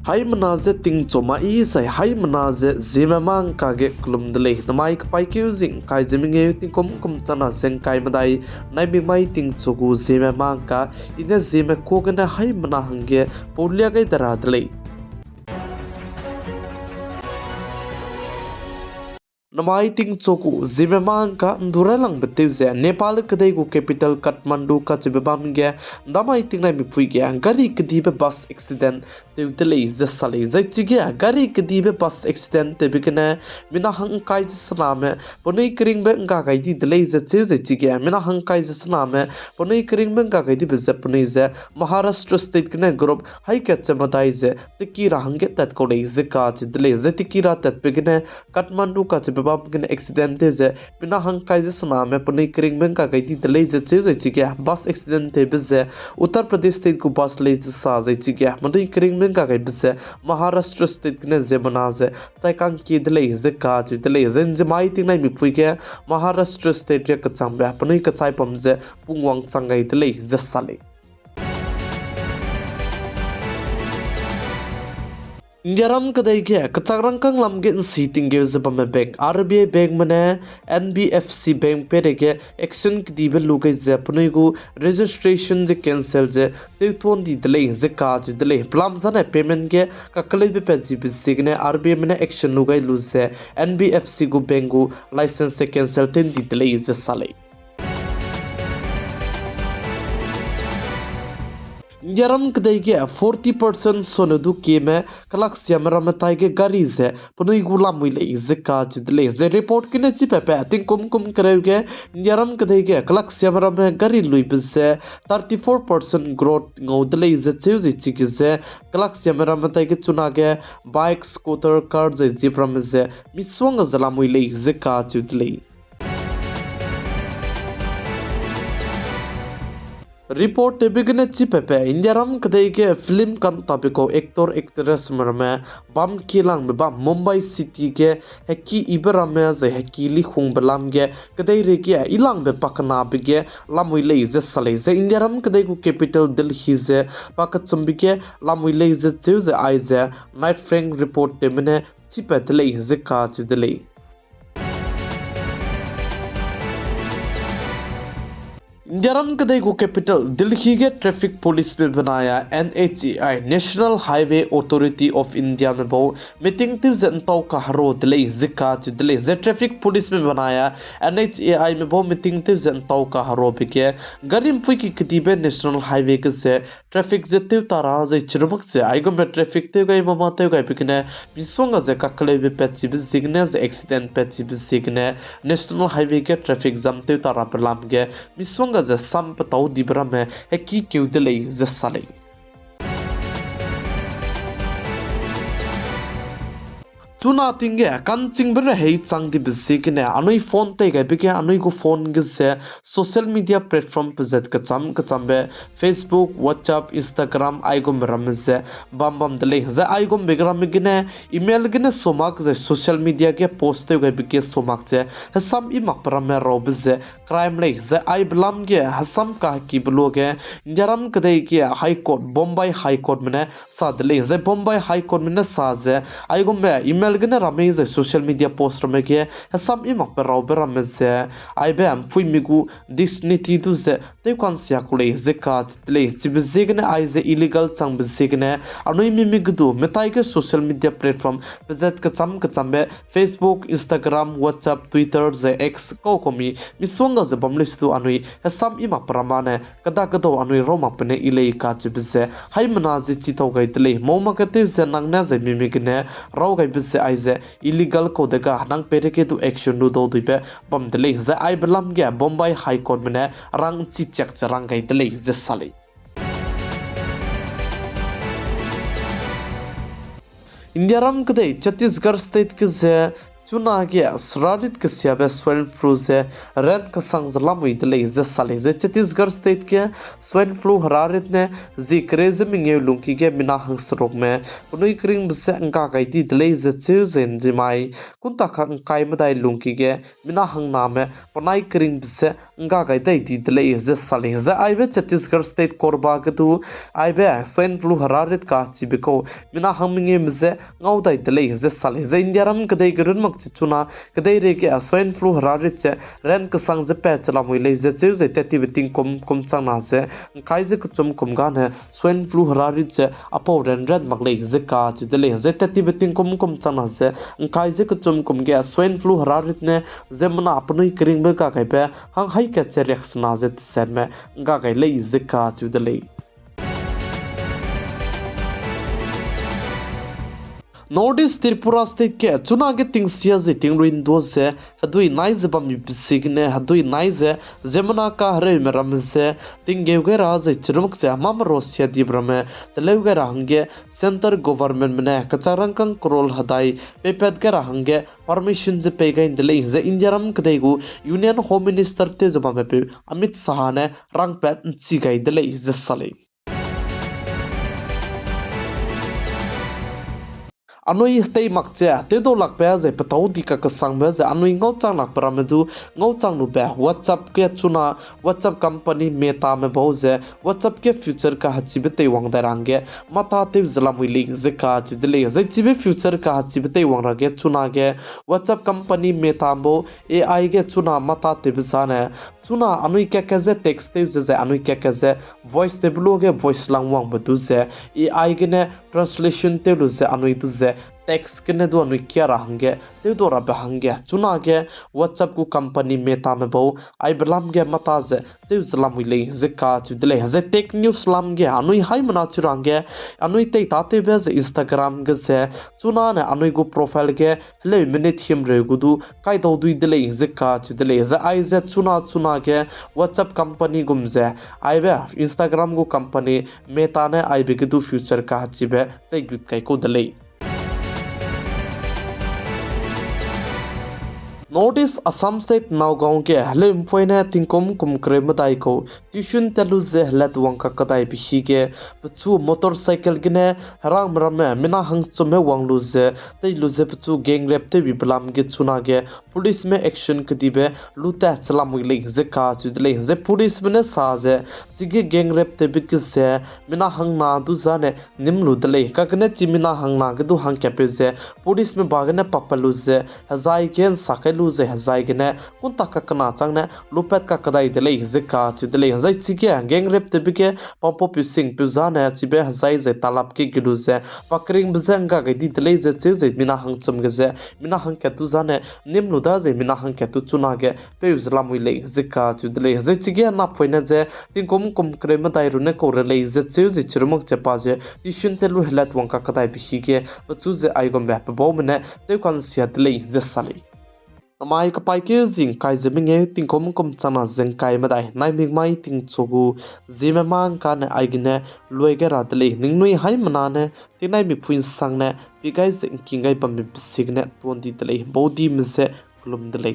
Hai manaze ting choma I sai hai manaze Zeme mang kage klum dele namai pai kyuzing kai zeminge ting kom chana seng kai madai nai bi mai ting chogu Zeme mang ka ine Zeme ko gana hai mana hange polya gai dara dele namai ting choku Zeme mang ka ndura lang betiu ze Nepal kadai go capital Kathmandu ka chibam ge namai ting nai mi pui ge gari kdi be bus accident teutele zasale zaichige gari kdi be bus accident te bikene mina hang kai saname ponei kring be nga kai di dele zache zaichige mina hang kai saname ponei kring be nga kai di be zapnei ze Maharashtra state kne group hai ka chamadai ze tikira hange tat ko dei ze ka dele ze tikira tat bikene Kathmandu ka chibam kne accident ze mina hang kai saname ponei kring be nga kai di dele zache zaichige bus accident te be ze Uttar Pradesh state ko bus le sa zaichige ponei kring ka kai bise Maharashtra state ne zemana ze chaikang ki dele ze ka chi dele zen je mai ting nai mi pui ke Maharashtra state re ka chamba panai ka chai pam ze pungwang changai dele ze sale Yaram kadai ke kachagrang kang lam ge sitting ge zabam bank RBI bank mane NBFC bank pere ke action ki dibe lugai ze punai gu registration je cancel je te ton di dele ze ka je dele plam zane payment ke kakale be pe ji bi signe RBI mane action lugai lu ze NBFC gu bank gu license cancel ten di dele ze sale Yaram kadai ke 40% sonodu keme kalak siamara matai ke gari ze punui gula muile izka chidle ze report kine chi pepe atin kum kareu ke yaram kadai ke kalak siamara me gari lui bise 34% growth ngodle ze cheuzi chikize kalak siamara matai ke chuna ke bike scooter car ze jipram ze miswang zala muile izka chidle Report te begine chipepe Indiaram kadai ke film kan tapiko actor actress marme bam kilang be bam Mumbai city ke heki iberame ze heki li khung belam ge kadai re ke ilang be pakna be ge lamui le ze sale ze Indiaram kadai ku capital Delhi ze pakat chumbi ke lamui le ze cheu ze ai ze night frank report te mene chipet le ze ka chudele Yaram kadai को capital Delhi के traffic police में बनाया NHAI national highway authority of India में बहु meeting टिव जनताओं का हरो दिल्ली जिका दिल्ली जे traffic police में बनाया NHAI में बहु मीटिंग टिव जनताओं का हरो बिके गरीम पुई की कितीबे नेशनल हाईवे के से ट्रैफिक जे टिव तारा जे चिरमक से आइगो में ट्रैफिक टिव गई ममा टिव गई बिकने बिसोंगा जे ककले बे पेची बे सिग्ने जे एक्सीडेंट पेची बे सिग्ने नेशनल हाईवे के ट्रैफिक जाम टिव तारा परलाम के बिसोंगा ze sam patau dibra me heki keudele ze sale Tuna tinge kan chingbere hei chang di bisikine anoi phone te ga bike anoi go phone ge se social media platform pe zet ka cham be Facebook WhatsApp Instagram ai go meram ze bam dele ze ai go begram gine email gine somak ze social media ke post te ga bike somak ze hasam I mapram me rob ze crime le ze ai blam ge hasam ka ki bloge jaram kadai ke high court Bombay high court mene sa dele ze Bombay high court mene sa ze ai go me email gana rame ze social media post rame ke hasam I mapra rame ze ai be am fui migu disni ti du ze te kan sia kule ze ka tle ze gana ai ze illegal chang ze gana anoi mi migdu metai ke social media platform visit ka cham be Facebook Instagram WhatsApp Twitter ze X ko komi mi songa ze bamlis tu anoi hasam I mapra mane kada anoi roma pene ile ka ze hai mana ze chi to gai tle moma ka te ze nangna ze mi migne raw gai ze aize illegal ko daga nang pere ke tu action nu do dibe bam dele ze ai belam ge Bombay high court mene rang chi chak charang gai dele ze sale Indiaram kadai Chhattisgarh state ke ze chuna ge srarit ke siabe swine flu se red ka sang zlamui dele ze sale ze Chhattisgarh state ke swine flu hararit ne zi kreze minge lungki ge mina hang srok me kunui kring bse angka kai di dele ze chu zen jimai kunta khang kai madai lungki ge mina hang na me ponai kring bse angka kai dai di dele ze sale ze aibe Chhattisgarh state korba ke tu aibe swine flu hararit ka chibiko mina hang minge mze ngau dai dele ze sale ze indiaram kadai gerun mak chuna kadai re ke swine flu hararit che ren ka sang ze pe chala moi le ze chu ze tati biting kom chang na se kai ze ku chum kum gan he swine flu hararit che apo ren mak le ze ka chu de le ze tati biting kom chang na se kai ze ku chum kum ge swine flu hararit ne ze mana apnui kring be ka kai pe hang hai ke che reaction na ze sen me ga kai le ze ka chu de le Northeast Tripura state ke chuna ge ting sia ze ting ruin do se hadui nai ze bam bisigne hadui nai ze zemana ka hare meram se ting ge ge ra ze churmuk se mam rosia di brame telev ge range center government mene kacharang kang krol hadai pepet ge range permission ze pe ge indle ze indiaram kdai gu union home minister te ze bam pe Amit Shah ne rang pet chi ga indle ze sale anoi tei makche te do lak pe ze patau di ka sang be ze anoi ngau chang lak para me du ngau chang nu be WhatsApp ke chuna WhatsApp company meta me bo ze WhatsApp ke future ka hachi be te wang da range mata te zala mui ling ze ka chi de le ze chi be future ka hachi be te wang ra ge chuna ge WhatsApp company meta bo AI ge chuna mata te be sa ne chuna anoi ke ze text te ze anoi ke ze voice te blo ge voice lang wang be du ze AI ge ne translation te lu ze anoi du ze text kene do anui kya rahange te do ra bahange chuna ge WhatsApp ku company meta me bo ai blam ge mata ze te zlam le ze ka chu dele ze tech news lam ge anui hai mana churange anui te ta te be ze Instagram ge ze chuna ne anui go profile ge le minute him re gudu kai do dui dele ze ka chu dele ze ai ze chuna ge WhatsApp company gum ze ai be Instagram go company meta ne ai be ge du future ka chi be te gut kai ko dele Notice Assam State Nagaon ke hle mpoina tingkom kum krem dai ko tuition telu ze hlat wangka kadai bihi ke chu motorcycle gine rang rame mina hang chume wanglu ze tei lu ze chu gang rap te biblam ge chuna ge police me action kdibe luta chalam le ze ka chu le ze police me sa ze chige gang rap te bik ze mina hang na du zane nimlu dele kakne chimina hang na ge du hang kepe ze police me bagane papalu ze hazai gen sakelu ze hazai gene kunta kakna changne lupet ka kadai dele ze ka chi dele hazai chige gang rap te bike pompo pising puzane chibe hazai ze talap ke gilu ze pakring bzanga ge di dele ze che ze mina hang chum ge ze mina hang ke tu zane nimlu da ze mina hang ke tu chuna ge pe uzlam wi le ze ka chi dele hazai chige na phoina ze tingkom kum krema dai rune ko re ze che ze chirmuk che pa ze tishin te lu helat wangka kadai bihi ge chu ze ai gom ba bo mene te kon sia dele ze sali Amai ka pai ke jing kai zeming e ting kom chana zeng kai madai nai mig mai ting chogu Zeme mang ka ne aigine luege ra dele ningnui hai mana ne tinai mi phuin sang ne pi kai zeng kingai pam mi signe 20 dele bodi mi se klum dele